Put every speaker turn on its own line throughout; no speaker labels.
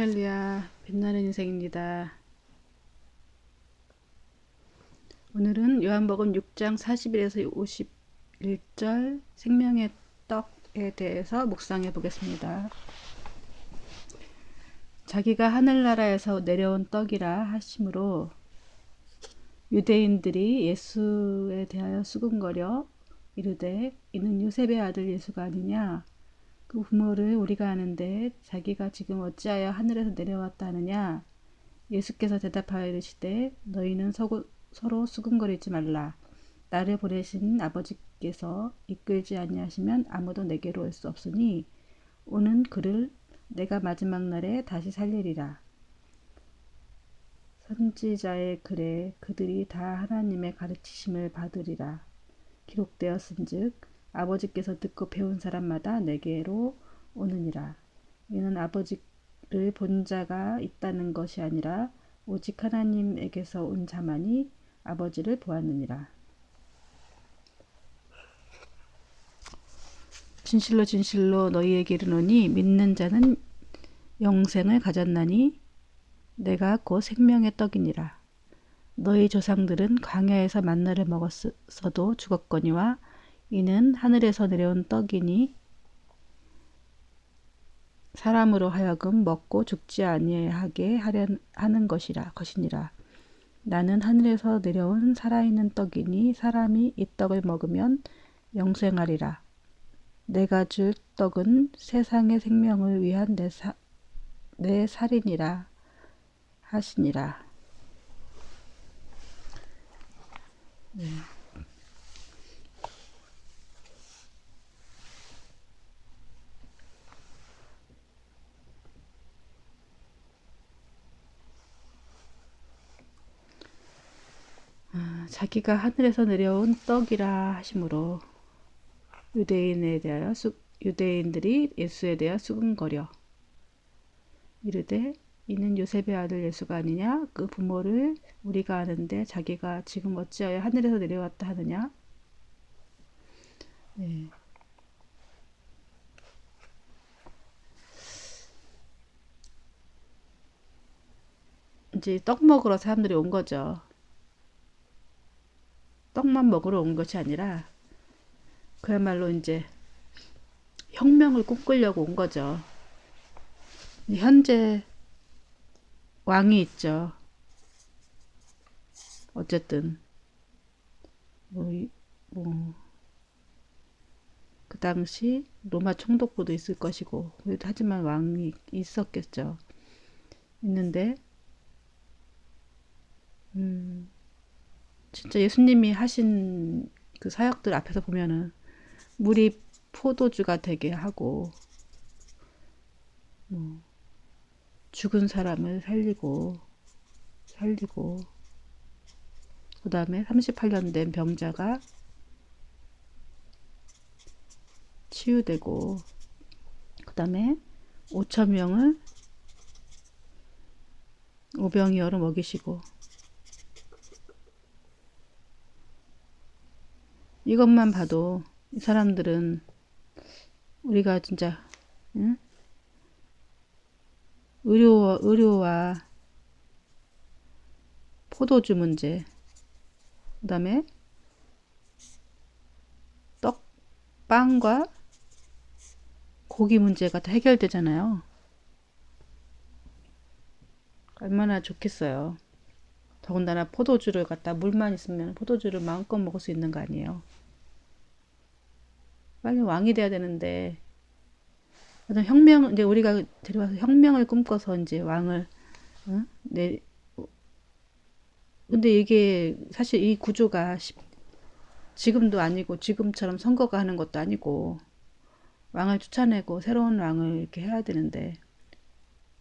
할렐루야, 빛나는 인생입니다. 오늘은 요한복음 6장 41에서 51절 생명의 떡에 대해서 묵상해 보겠습니다. 자기가 하늘나라에서 내려온 떡이라 하심으로 유대인들이 예수에 대하여 수군거려 이르되 이는 요셉의 아들 예수가 아니냐? 그 부모를 우리가 아는데 자기가 지금 어찌하여 하늘에서 내려왔다 하느냐? 예수께서 대답하여 이르시되 너희는 서로 수군거리지 말라. 나를 보내신 아버지께서 이끌지 아니하시면 아무도 내게로 올 수 없으니 오는 그를 내가 마지막 날에 다시 살리리라. 선지자의 글에 그들이 다 하나님의 가르치심을 받으리라. 기록되었은즉 아버지께서 듣고 배운 사람마다 내게로 오느니라. 이는 아버지를 본 자가 있다는 것이 아니라 오직 하나님에게서 온 자만이 아버지를 보았느니라. 진실로 진실로 너희에게 이르노니 믿는 자는 영생을 가졌나니 내가 곧 생명의 떡이니라. 너희 조상들은 광야에서 만나를 먹었어도 죽었거니와 이는 하늘에서 내려온 떡이니 사람으로 하여금 먹고 죽지 아니하게 하는 것이니라. 나는 하늘에서 내려온 살아있는 떡이니 사람이 이 떡을 먹으면 영생하리라. 내가 줄 떡은 세상의 생명을 위한 내 살이니라 하시니라. 네. 자기가 하늘에서 내려온 떡이라 하심으로 유대인들이 예수에 대하여 수군거려 이르되 이는 요셉의 아들 예수가 아니냐? 그 부모를 우리가 아는데 자기가 지금 어찌하여 하늘에서 내려왔다 하느냐? 네. 이제 떡 먹으러 사람들이 온 거죠. 떡만 먹으러 온 것이 아니라 그야말로 이제 혁명을 꿈꾸려고 온 거죠. 현재 왕이 있죠. 어쨌든 그 당시 로마 총독부도 있을 것이고 하지만 왕이 있었겠죠. 있는데 진짜 예수님이 하신 그 사역들 앞에서 보면은 물이 포도주가 되게 하고 죽은 사람을 살리고 그 다음에 38년 된 병자가 치유되고 그 다음에 5,000명을 오병이어로 먹이시고 이것만 봐도 이 사람들은 우리가 진짜 의료와 포도주 문제 그 다음에 떡, 빵과 고기 문제가 다 해결되잖아요. 얼마나 좋겠어요. 더군다나 포도주를 갖다 물만 있으면 포도주를 마음껏 먹을 수 있는 거 아니에요. 빨리 왕이 돼야 되는데 어떤 이제 우리가 데려와서 혁명을 꿈꿔서 이제 왕을 근데 이게 사실 이 구조가 지금도 아니고 지금처럼 선거가 하는 것도 아니고 왕을 쫓아내고 새로운 왕을 이렇게 해야 되는데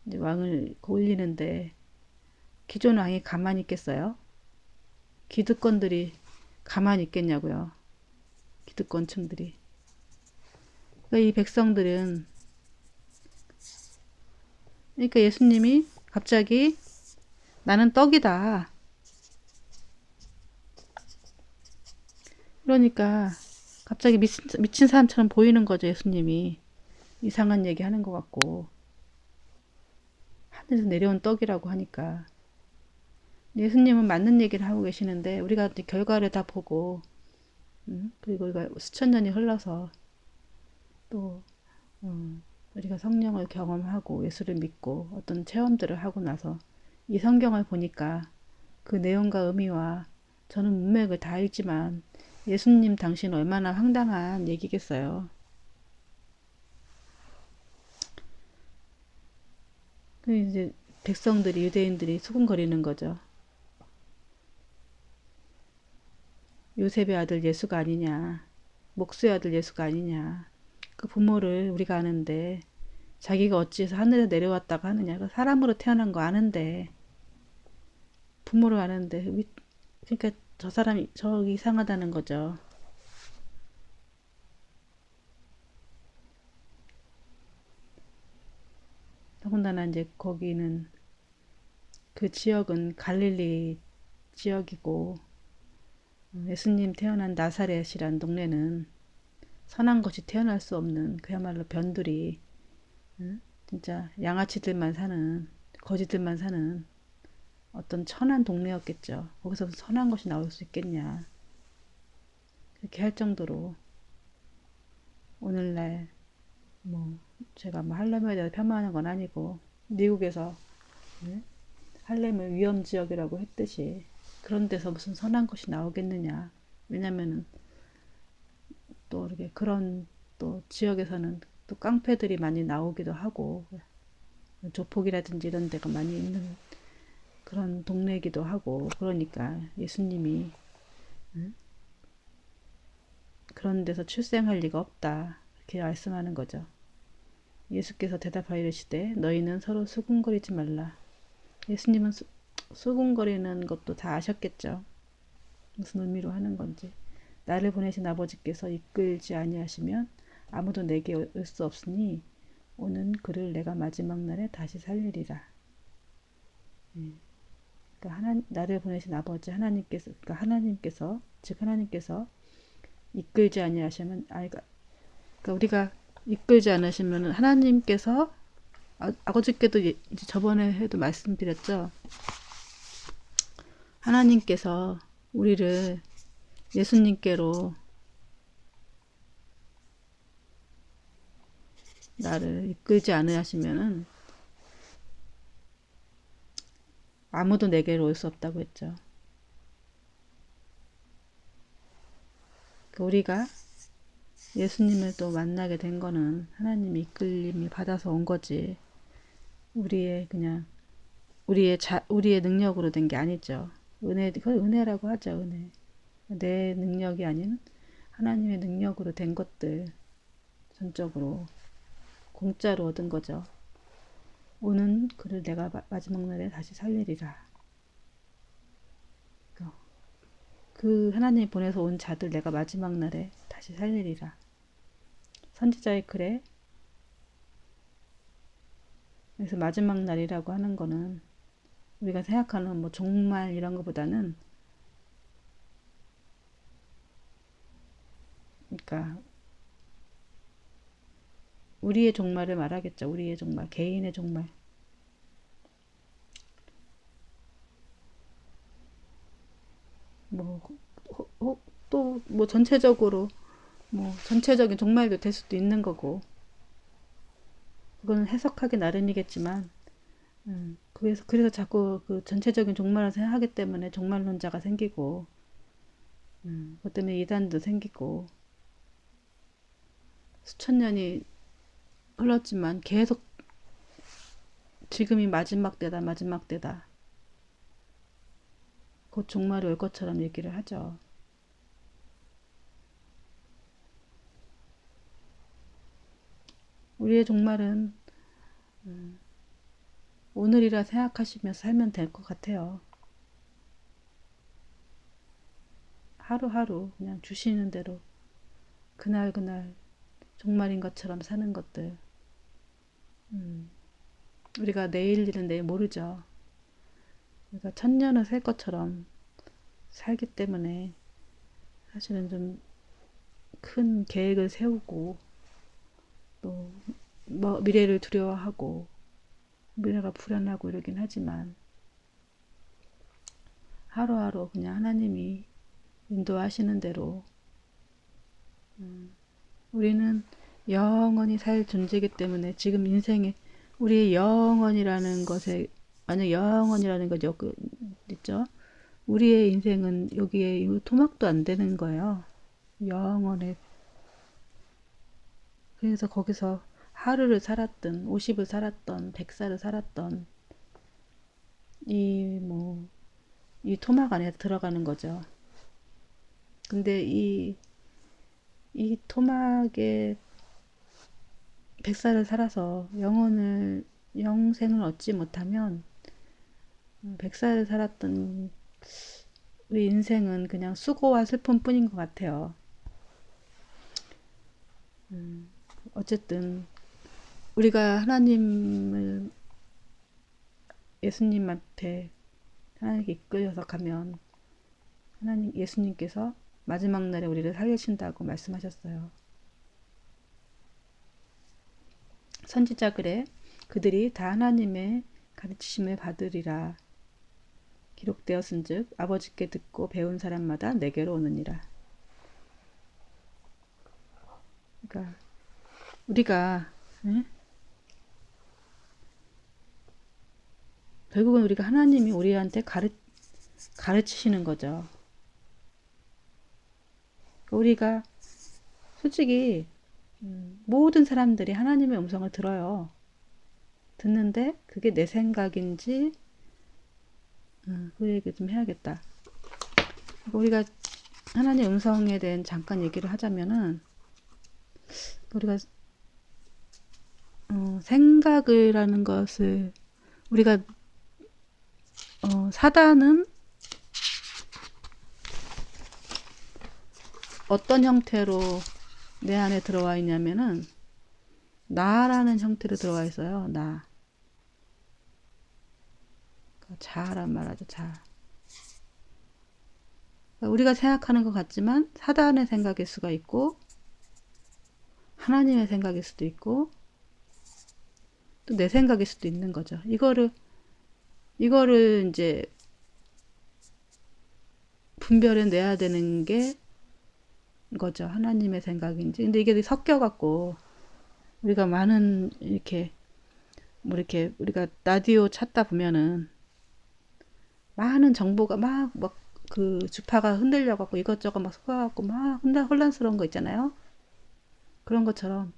이제 왕을 올리는데 기존 왕이 가만히 있겠어요? 기득권들이 가만히 있겠냐고요. 기득권층들이. 그러니까 이 백성들은 그러니까 예수님이 갑자기 나는 떡이다. 그러니까 갑자기 미친 사람처럼 보이는 거죠. 예수님이 이상한 얘기 하는 것 같고 하늘에서 내려온 떡이라고 하니까 예수님은 맞는 얘기를 하고 계시는데 우리가 이제 결과를 다 보고 그리고 우리가 수천 년이 흘러서 또 우리가 성령을 경험하고 예수를 믿고 어떤 체험들을 하고 나서 이 성경을 보니까 그 내용과 의미와 저는 문맥을 다 읽지만 예수님 당신 얼마나 황당한 얘기겠어요. 그 이제 백성들이 유대인들이 수군거리는 거죠. 요셉의 아들 예수가 아니냐, 목수의 아들 예수가 아니냐. 그 부모를 우리가 아는데 자기가 어찌해서 하늘에 내려왔다고 하느냐. 그 사람으로 태어난 거 아는데 부모를 아는데 그러니까 저 사람이 저 이상하다는 거죠. 더군다나 이제 거기는 그 지역은 갈릴리 지역이고 예수님 태어난 나사렛이란 동네는 선한 것이 태어날 수 없는 그야말로 변두리 진짜 양아치들만 사는 거지들만 사는 어떤 천한 동네였겠죠. 거기서 선한 것이 나올 수 있겠냐. 그렇게 할 정도로 오늘날 뭐 제가 뭐 할렘에 대해서 폄하하는 건 아니고 미국에서 할렘을 위험 지역이라고 했듯이 그런 데서 무슨 선한 것이 나오겠느냐. 왜냐면은 또 이렇게 그런 또 지역에서는 또 깡패들이 많이 나오기도 하고 조폭이라든지 이런 데가 많이 있는 그런 동네이기도 하고 그러니까 예수님이 그런 데서 출생할 리가 없다 이렇게 말씀하는 거죠. 예수께서 대답하여 이르시되 너희는 서로 수군거리지 말라. 예수님은 수군거리는 것도 다 아셨겠죠. 무슨 의미로 하는 건지. 나를 보내신 아버지께서 이끌지 아니하시면 아무도 내게 올 수 없으니 오는 그를 내가 마지막 날에 다시 살리리라. 그러니까 나를 보내신 아버지 하나님께서 그러니까 하나님께서 즉 하나님께서 이끌지 아니하시면 그러니까 우리가 이끌지 않으시면 하나님께서 어저께도 이제 저번에 해도 말씀드렸죠. 하나님께서 우리를 예수님께로 나를 이끌지 않으시면은 아무도 내게로 올 수 없다고 했죠. 우리가 예수님을 또 만나게 된 거는 하나님이 이끌림이 받아서 온 거지. 우리의 그냥 우리의 능력으로 된 게 아니죠. 그걸 은혜라고 하죠. 은혜. 내 능력이 아닌 하나님의 능력으로 된 것들 전적으로 공짜로 얻은 거죠. 오는 그를 내가 마지막 날에 다시 살리리라. 그 하나님이 보내서 온 자들 내가 마지막 날에 다시 살리리라. 선지자의 글에 그래서 마지막 날이라고 하는 거는 우리가 생각하는 뭐 종말 이런 것보다는 그러니까 우리의 종말을 말하겠죠. 우리의 종말, 개인의 종말. 뭐 또 뭐 전체적으로 뭐 전체적인 종말도 될 수도 있는 거고 그거는 해석하기 나름이겠지만 그래서 자꾸 그 전체적인 종말을 생각하기 때문에 종말론자가 생기고 그것 때문에 이단도 생기고 수천 년이 흘렀지만 계속 지금이 마지막 때다 마지막 때다 곧 종말이 올 것처럼 얘기를 하죠. 우리의 종말은 오늘이라 생각하시며 살면 될 것 같아요. 하루하루 그냥 주시는 대로 그날 종말인 것처럼 사는 것들. 우리가 내일 일은 내일 모르죠. 우리가 천년을 살 것처럼 살기 때문에 사실은 좀 큰 계획을 세우고 또 뭐 미래를 두려워하고 미래가 불안하고 이러긴 하지만 하루하루 그냥 하나님이 인도하시는 대로 우리는 영원히 살 존재이기 때문에 지금 인생에 우리의 영원이라는 것에 만약 영원이라는 것 있죠. 우리의 인생은 여기에 토막도 안 되는 거예요. 영원에. 그래서 거기서 하루를 살았던 50을 살았던 100살을 살았던 이 토막 안에 들어가는 거죠. 근데 이 토막에 100살을 살아서 영생을 얻지 못하면 100살을 살았던 우리 인생은 그냥 수고와 슬픔뿐인 것 같아요. 어쨌든 우리가 하나님을 예수님 앞에 하나님께 이끌려서 가면 하나님 예수님께서 마지막 날에 우리를 살리신다고 말씀하셨어요. 선지자글에 그들이 다 하나님의 가르치심을 받으리라 기록되었은즉 아버지께 듣고 배운 사람마다 내게로 오느니라. 그러니까 우리가 결국은 우리가 하나님이 우리한테 가르치시는 거죠. 우리가 솔직히 모든 사람들이 하나님의 음성을 들어요. 듣는데 그게 내 생각인지 그 얘기 좀 해야겠다. 우리가 하나님의 음성에 대한 잠깐 얘기를 하자면은 우리가 생각을 하는 것을 우리가 사단은 어떤 형태로 내 안에 들어와 있냐면은 나라는 형태로 들어와 있어요. 나. 자란 말하죠. 자. 우리가 생각하는 것 같지만 사단의 생각일 수가 있고 하나님의 생각일 수도 있고 또 내 생각일 수도 있는 거죠. 이거를 이제 분별해 내야 되는 게 거죠. 하나님의 생각인지. 근데 이게 섞여갖고 우리가 많은 이렇게 이렇게 우리가 라디오 찾다 보면은 많은 정보가 막 그 주파가 흔들려갖고 이것저것 막 섞어갖고 막 혼란스러운 거 있잖아요. 그런 것처럼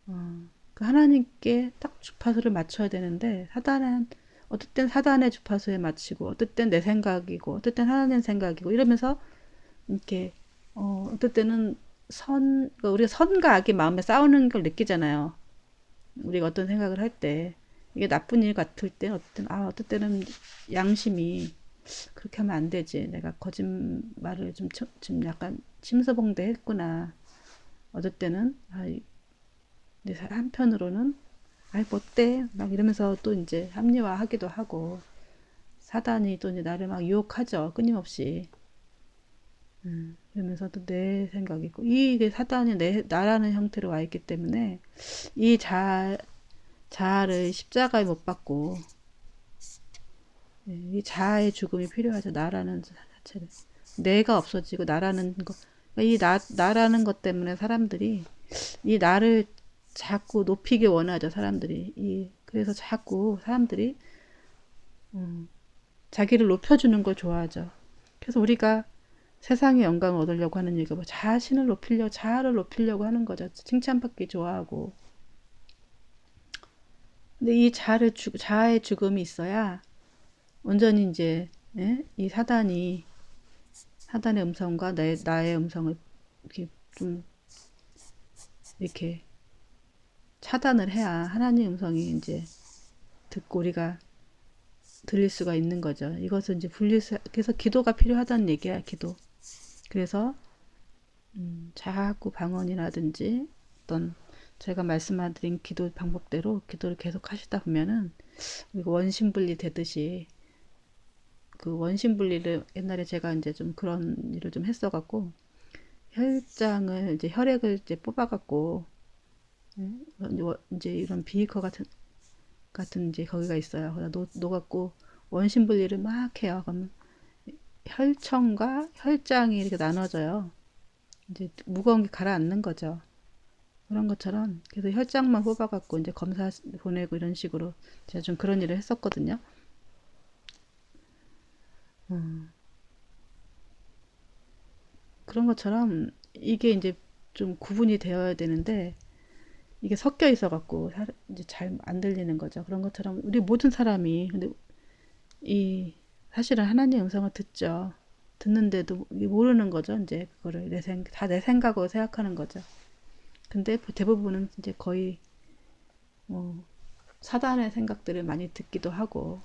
그 하나님께 딱 주파수를 맞춰야 되는데 사단은 어떨 땐 사단의 주파수에 맞추고 어떨 땐 내 생각이고 어떨 땐 하나님 생각이고 이러면서 이렇게 어떨 때는 우리가 선과 악이 마음에 싸우는 걸 느끼잖아요. 우리가 어떤 생각을 할 때 이게 나쁜 일 같을 때 어떨 때는 양심이 그렇게 하면 안 되지. 내가 거짓말을 좀 약간 침소봉대 했구나. 어떨 때는 한편으로는 뭐 어때? 막 이러면서 또 이제 합리화하기도 하고 사단이 또 이제 나를 막 유혹하죠. 끊임없이. 그러면서 또 내 생각이고 이게 사단이 나라는 형태로 와 있기 때문에 이 자아를 십자가에 못 박고 이 자아의 죽음이 필요하죠. 나라는 자체를 내가 없어지고 나라는 거 이 나라는 것 때문에 사람들이 이 나를 자꾸 높이기 원하죠. 사람들이 그래서 자꾸 사람들이 자기를 높여주는 걸 좋아하죠. 그래서 우리가 세상의 영광을 얻으려고 하는 얘기가 자아를 높이려고 하는 거죠. 칭찬받기 좋아하고. 근데 이 자아의 죽음이 있어야 온전히 이제 이 사단의 음성과 나의 음성을 이렇게 좀 이렇게 차단을 해야 하나님의 음성이 이제 듣고 우리가 들릴 수가 있는 거죠. 이것은 이제 그래서 기도가 필요하다는 얘기야, 기도. 그래서 자꾸 방언이라든지 어떤 제가 말씀드린 기도 방법대로 기도를 계속 하시다 보면은 원심분리 되듯이 그 원심분리를 옛날에 제가 이제 좀 그런 일을 좀 했어갖고 혈액을 이제 뽑아갖고 이제 이런 비이커 같은 같은 이제 거기가 있어요. 녹았고 원심 분리를 막 해요. 그러면 혈청과 혈장이 이렇게 나눠져요. 이제 무거운 게 가라앉는 거죠. 그런 것처럼 그래서 혈장만 뽑아갖고 이제 검사 보내고 이런 식으로 제가 좀 그런 일을 했었거든요. 그런 것처럼 이게 이제 좀 구분이 되어야 되는데 이게 섞여 있어갖고 이제 잘 안 들리는 거죠. 그런 것처럼 우리 모든 사람이 근데 이 사실은 하나님 음성을 듣죠. 듣는데도 모르는 거죠. 이제 그거를 다 내 생각으로 생각하는 거죠. 근데 대부분은 이제 거의 뭐 사단의 생각들을 많이 듣기도 하고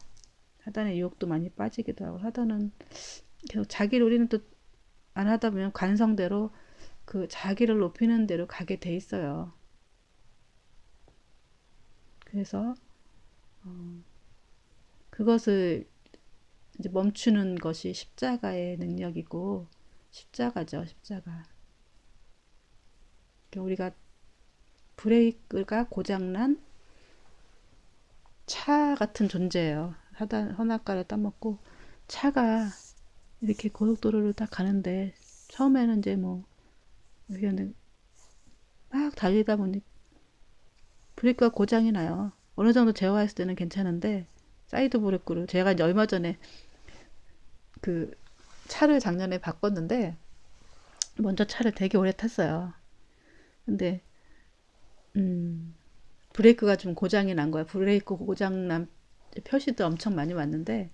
사단의 유혹도 많이 빠지기도 하고 사단은 계속 자기를 우리는 또 안 하다 보면 관성대로 그 자기를 높이는 대로 가게 돼 있어요. 그래서 그것을 이제 멈추는 것이 십자가의 능력이고 십자가죠, 십자가. 우리가 브레이크가 고장난 차 같은 존재예요. 선악과를 따먹고 차가 이렇게 고속도로를 딱 가는데 처음에는 이제 뭐 막 달리다 보니 브레이크가 고장이 나요. 어느 정도 제어했을 때는 괜찮은데 사이드 브레이크를 제가 이제 얼마 전에 그 차를 작년에 바꿨는데 먼저 차를 되게 오래 탔어요. 근데 브레이크가 좀 고장이 난 거야. 브레이크 고장 난 표시도 엄청 많이 왔는데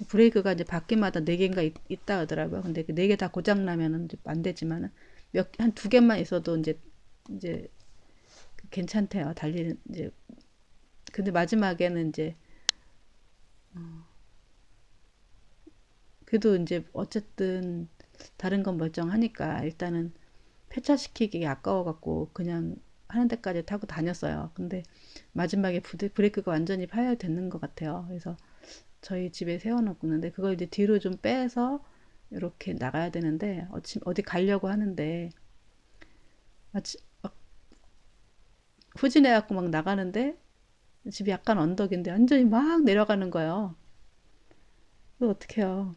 브레이크가 이제 바퀴마다 4개인가 있다 하더라고요. 근데 그 4개 다 고장 나면은 안 되지만은 한 2개만 있어도 이제 괜찮대요. 달리는 이제 근데 마지막에는 이제 그래도 이제 어쨌든 다른 건 멀쩡하니까 일단은 폐차시키기 아까워갖고 그냥 하는 데까지 타고 다녔어요. 근데 마지막에 브레이크가 완전히 파열되는 것 같아요. 그래서 저희 집에 세워놓고 있는데 그걸 이제 뒤로 좀 빼서 이렇게 나가야 되는데 어디 가려고 하는데 막 후진해갖고 막 나가는데 집이 약간 언덕인데 완전히 막 내려가는 거예요. 그래서 어떻게 해요?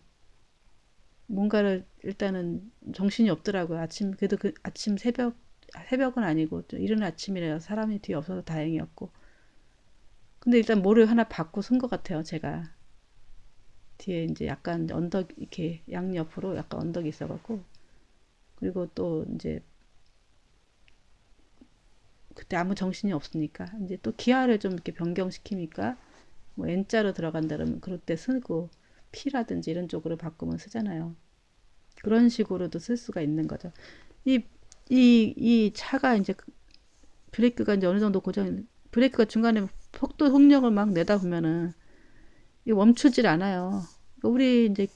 뭔가를 일단은 정신이 없더라고요. 그래도 그 아침 새벽은 아니고 좀 이른 아침이라 사람이 뒤에 없어서 다행이었고. 근데 일단 뭐를 하나 받고 쓴 것 같아요, 제가. 뒤에 이제 약간 언덕, 이렇게 양옆으로 약간 언덕이 있어갖고. 그리고 또 이제 그때 아무 정신이 없으니까 이제 또 기아를 좀 이렇게 변경시키니까 뭐 N자로 들어간다 그러면 그럴 때 쓰고 P라든지 이런 쪽으로 바꾸면 쓰잖아요. 그런 식으로도 쓸 수가 있는 거죠. 이, 이 차가 이제 브레이크가 이제 어느 정도 브레이크가 중간에 속도 속력을 막 내다 보면은 이 멈추질 않아요. 우리 이제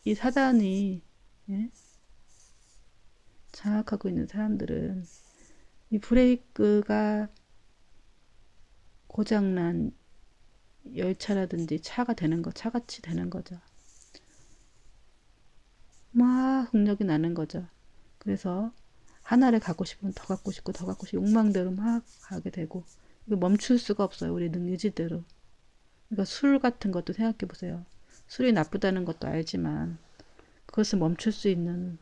이 사단이 예? 장악하고 있는 사람들은 이 브레이크가 고장난 열차라든지 차가 되는 차같이 되는 거죠. 막 속력이 나는 거죠. 그래서 하나를 갖고 싶으면 더 갖고 싶고 더 갖고 싶고 욕망대로 막 가게 되고 이거 멈출 수가 없어요. 우리 의지대로. 그러니까 술 같은 것도 생각해 보세요. 술이 나쁘다는 것도 알지만 그것을 멈출 수 있는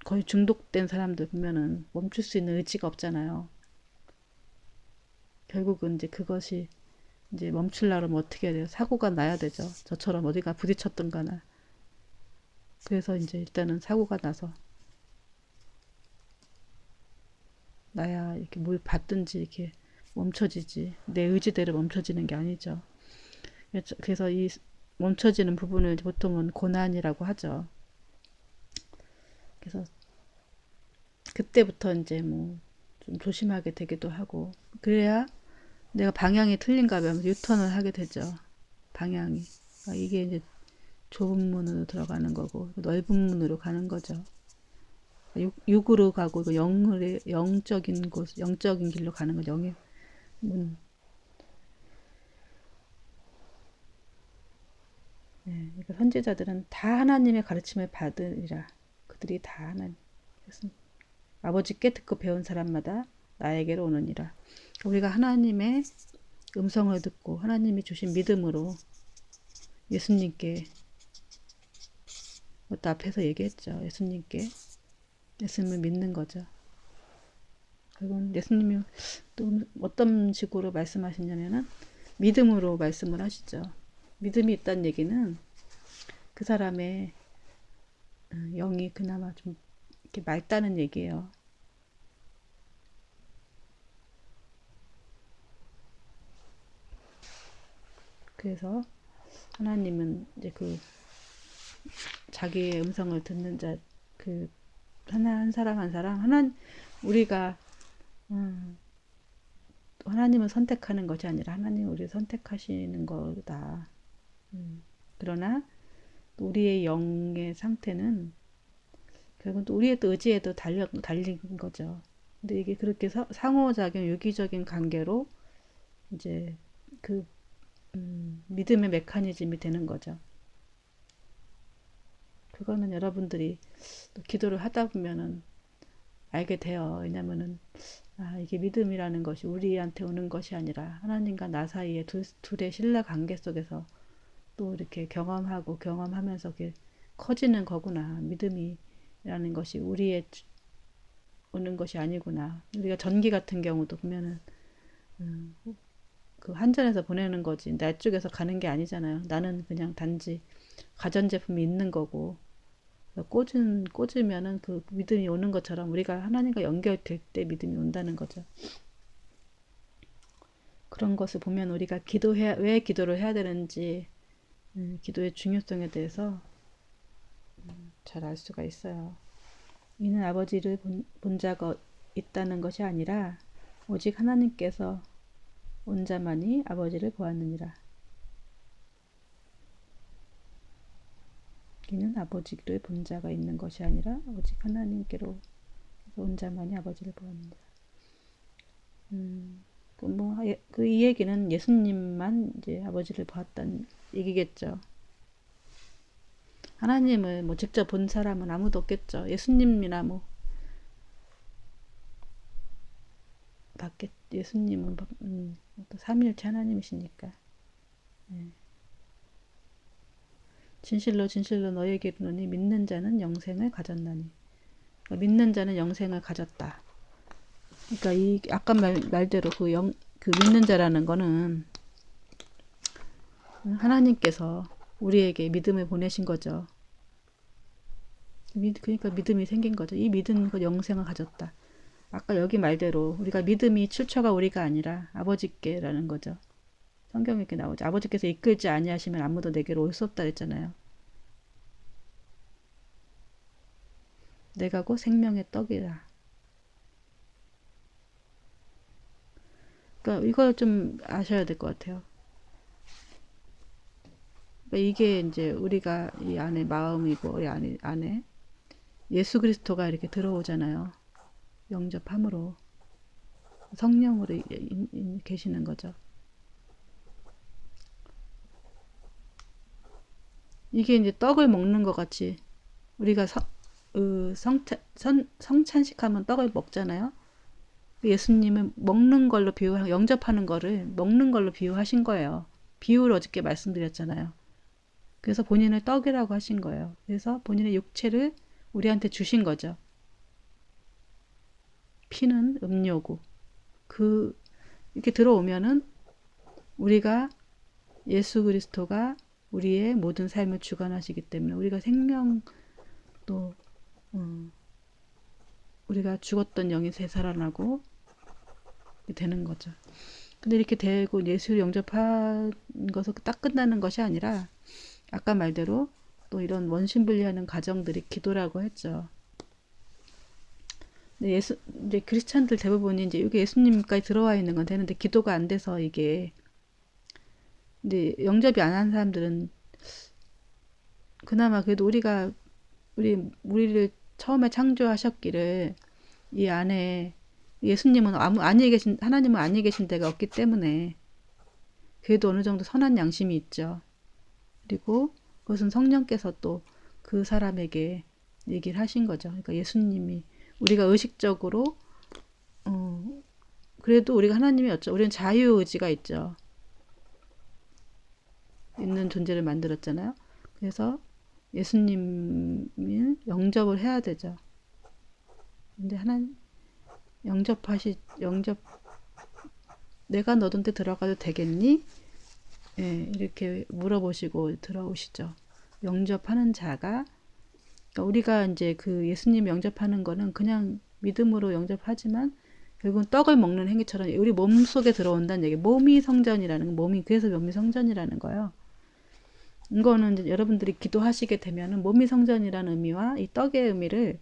거의 중독된 사람들 보면은 멈출 수 있는 의지가 없잖아요. 결국은 이제 그것이 이제 멈추려면 어떻게 해야 돼요? 사고가 나야 되죠. 저처럼 어디가 부딪혔던가나. 그래서 이제 일단은 사고가 나서 나야 이렇게 뭘 받든지 이렇게 멈춰지지. 내 의지대로 멈춰지는 게 아니죠. 그래서 이 멈춰지는 부분을 보통은 고난이라고 하죠. 그래서 그때부터 이제 뭐 좀 조심하게 되기도 하고 그래야 내가 방향이 틀린가 하면 유턴을 하게 되죠. 방향이. 이게 이제 좁은 문으로 들어가는 거고 넓은 문으로 가는 거죠. 육으로 가고 영적인 곳, 영적인 길로 가는 거 영의 문. 네, 그러니까 선지자들은 다 하나님의 가르침을 받으리라. 그들이 다 하나님. 아버지께 듣고 배운 사람마다 나에게로 오느니라. 우리가 하나님의 음성을 듣고 하나님이 주신 믿음으로 예수님께, 그것도 앞에서 얘기했죠. 예수님을 믿는 거죠. 결국은 예수님이 또 어떤 식으로 말씀하시냐면은 믿음으로 말씀을 하시죠. 믿음이 있다는 얘기는 그 사람의 영이 그나마 좀 이렇게 맑다는 얘기예요. 그래서 하나님은 이제 그 자기의 음성을 듣는 자, 그 한 사람 한 사람 우리가 하나님을 선택하는 것이 아니라 하나님 우리를 선택하시는 거다. 그러나 우리의 영의 상태는 결국은 또 우리의 또 의지에도 달린 거죠. 근데 이게 그렇게 상호작용, 유기적인 관계로 이제 그 믿음의 메커니즘이 되는 거죠. 그거는 여러분들이 또 기도를 하다 보면은 알게 돼요. 왜냐면은 이게 믿음이라는 것이 우리한테 오는 것이 아니라 하나님과 나 사이에 둘의 신뢰 관계 속에서 또 이렇게 경험하면서 이렇게 커지는 거구나. 믿음이라는 것이 우리의 오는 것이 아니구나. 우리가 전기 같은 경우도 보면은 그 한전에서 보내는 거지 내 쪽에서 가는 게 아니잖아요. 나는 그냥 단지 가전제품이 있는 거고 꽂으면은 그 믿음이 오는 것처럼 우리가 하나님과 연결될 때 믿음이 온다는 거죠. 그런 것을 보면 우리가 왜 기도를 해야 되는지, 기도의 중요성에 대해서 잘 알 수가 있어요. 이는 아버지를 본 자가 있다는 것이 아니라 오직 하나님께서 온 자만이 아버지를 보았느니라. 이는 아버지를 본 자가 있는 것이 아니라 오직 하나님께로 온 자만이 아버지를 보았느니라. 이 얘기는 예수님만 이제 아버지를 보았다는 얘기겠죠. 하나님을 뭐 직접 본 사람은 아무도 없겠죠. 예수님이나 뭐 예수님은 또 삼위일체 하나님이시니까. 네. 진실로 진실로 너에게 이르노니 믿는 자는 영생을 가졌나니. 그러니까 믿는 자는 영생을 가졌다. 그러니까 이 아까 말대로 그 믿는 자라는 거는 하나님께서 우리에게 믿음을 보내신 거죠. 그러니까 믿음이 생긴 거죠. 이 믿은 것 영생을 가졌다. 아까 여기 말대로 우리가 믿음이 출처가 우리가 아니라 아버지께라는 거죠. 성경에 이렇게 나오죠. 아버지께서 이끌지 아니하시면 아무도 내게로 올 수 없다 했잖아요. 내가 곧 생명의 떡이라. 그러니까 이걸 좀 아셔야 될 것 같아요. 그러니까 이게 이제 우리가 이 안에 마음이고 이 안에 예수 그리스도가 이렇게 들어오잖아요. 영접함으로 성령으로 계시는 거죠. 이게 이제 떡을 먹는 것 같이 우리가 성찬식하면 떡을 먹잖아요. 예수님은 먹는 걸로 영접하는 거를 먹는 걸로 비유하신 거예요. 비유를 어저께 말씀드렸잖아요. 그래서 본인을 떡이라고 하신 거예요. 그래서 본인의 육체를 우리한테 주신 거죠. 피는 음료고 이렇게 들어오면은 우리가 예수 그리스도가 우리의 모든 삶을 주관하시기 때문에 우리가 생명도 우리가 죽었던 영이 되살아나고 되는 거죠. 근데 이렇게 되고 예수를 영접한 것은 딱 끝나는 것이 아니라 아까 말대로 또 이런 원신분리하는 과정들이 기도라고 했죠. 근데 이제 크리스찬들 대부분이 이제 여기 예수님까지 들어와 있는 건 되는데 기도가 안 돼서 이게 근데 영접이 안 한 사람들은 그나마 그래도 우리를 처음에 창조하셨기를 이 안에 예수님은 하나님은 안에 계신 데가 없기 때문에 그래도 어느 정도 선한 양심이 있죠. 그리고 그것은 성령께서 또 그 사람에게 얘기를 하신 거죠. 그러니까 예수님이 우리가 의식적으로 그래도 우리가 하나님이 어쩌 우리는 자유의지가 있죠. 있는 존재를 만들었잖아요. 그래서 예수님을 영접을 해야 되죠. 근데 하나님 영접 내가 너던데 들어가도 되겠니? 예, 이렇게 물어보시고 들어오시죠. 영접하는 자가 그러니까 우리가 이제 그 예수님 영접하는 거는 그냥 믿음으로 영접하지만 결국은 떡을 먹는 행위처럼 우리 몸 속에 들어온다는 얘기. 몸이 성전이라는 몸이 그래서 몸이 성전이라는 거예요. 이거는 이제 여러분들이 기도하시게 되면은 몸이 성전이라는 의미와 이 떡의 의미를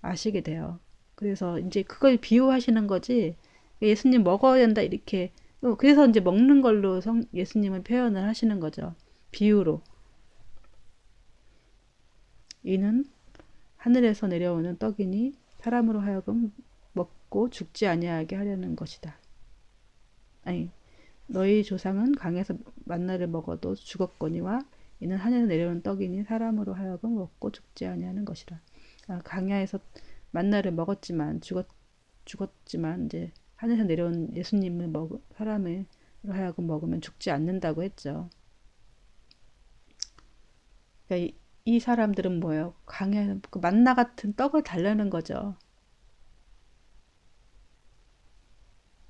아시게 돼요. 그래서 이제 그걸 비유하시는 거지. 예수님 먹어야 된다 이렇게. 그래서 이제 먹는 걸로 예수님을 표현을 하시는 거죠. 비유로. 이는 하늘에서 내려오는 떡이니 사람으로 하여금 먹고 죽지 아니하게 하려는 것이다. 아니, 너희 조상은 강에서 만나를 먹어도 죽었거니와 이는 하늘에서 내려오는 떡이니 사람으로 하여금 먹고 죽지 아니하는 것이라. 강야에서 만나를 먹었지만 죽었지만 이제 하늘에서 내려온 예수님을 사람으로 하여금 먹으면 죽지 않는다고 했죠. 그러니까 이 사람들은 뭐예요? 강야에서 그 만나 같은 떡을 달라는 거죠.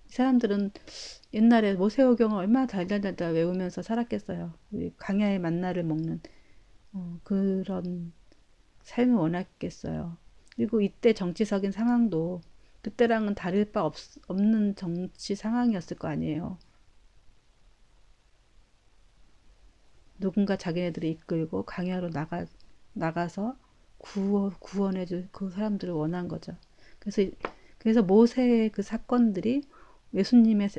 이 사람들은 옛날에 모세오경을 얼마나 달달달달 외우면서 살았겠어요. 강야의 만나를 먹는 그런 삶을 원했겠어요. 그리고 이때 정치적인 상황도 그때랑은 다를 바 없는 정치 상황이었을 거 아니에요. 누군가 자기네들이 이끌고 강야로 나가서 구원해줄 그 사람들을 원한 거죠. 그래서 모세의 그 사건들이 예수님의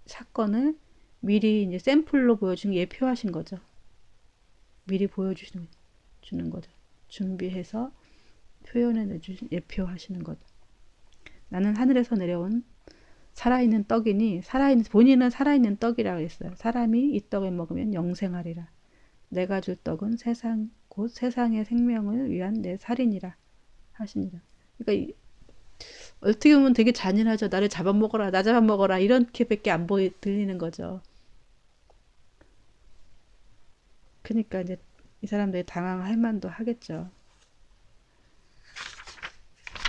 사건을 미리 이제 샘플로 보여준 예표하신 거죠. 미리 보여주는 주는 거죠. 준비해서 표현해 주신 예표하시는 거죠. 나는 하늘에서 내려온 살아있는 떡이니 본인은 살아있는 떡이라고 했어요. 사람이 이 떡을 먹으면 영생하리라. 내가 줄 떡은 곧 세상의 생명을 위한 내 살이니라 하시니라. 그러니까 어떻게 보면 되게 잔인하죠. 나를 잡아먹어라, 나 잡아먹어라 이렇게밖에 안 들리는 거죠. 그러니까 이제 이 사람들이 당황할 만도 하겠죠.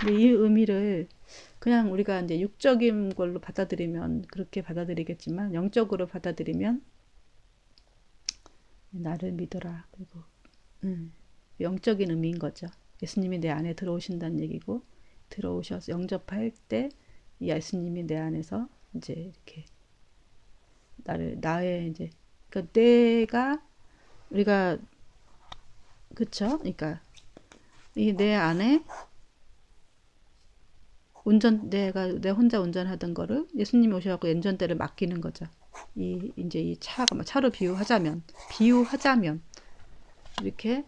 근데 이 의미를 그냥 우리가 이제 육적인 걸로 받아들이면 그렇게 받아들이겠지만 영적으로 받아들이면 나를 믿어라. 그리고 영적인 의미인 거죠. 예수님이 내 안에 들어오신다는 얘기고 들어오셔서 영접할 때 예수님이 내 안에서 이제 이렇게 나의 이제 그러니까 내가 우리가 그쵸? 그러니까 이 내 안에 내가 혼자 운전하던 거를 예수님이 오셔갖고 운전대를 맡기는 거죠. 이제 이 차로 비유하자면 이렇게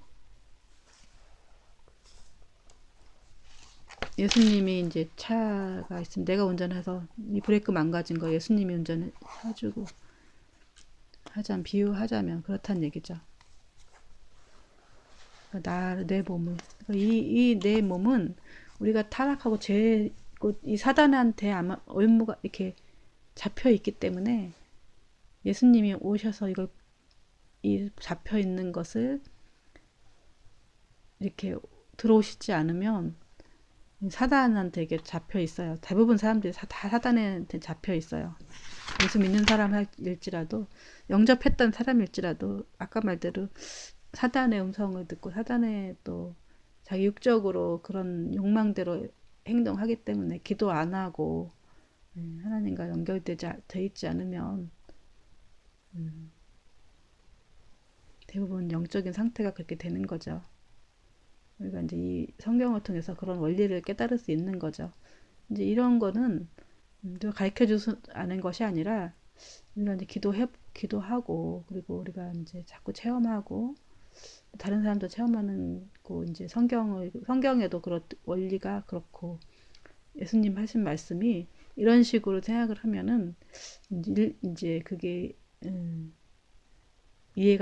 예수님이 이제 차가 있으면 내가 운전해서 이 브레이크 망가진 거 예수님이 운전해주고 비유하자면 그렇다는 얘기죠. 그러니까 내 몸을 이 내 몸은 우리가 타락하고 이 사단한테 아마 올무가 이렇게 잡혀 있기 때문에 예수님이 오셔서 이 잡혀 있는 것을 이렇게 들어오시지 않으면 사단한테 이게 잡혀 있어요. 대부분 사람들이 다 사단한테 잡혀 있어요. 예수 믿는 사람일지라도 영접했던 사람일지라도 아까 말대로 사단의 음성을 듣고 사단의 또 자기 육적으로 그런 욕망대로 행동하기 때문에 기도 안 하고 하나님과 연결돼 있지 않으면 대부분 영적인 상태가 그렇게 되는 거죠. 우리가 이제 이 성경을 통해서 그런 원리를 깨달을 수 있는 거죠. 이제 이런 거는 누가 가르쳐 주지 않은 것이 아니라 우리가 이제 기도하고 그리고 우리가 이제 자꾸 체험하고 다른 사람도 체험하는 거 이제 성경에도 그런 원리가 그렇고 예수님 하신 말씀이 이런 식으로 생각을 하면은 이제 그게 이해가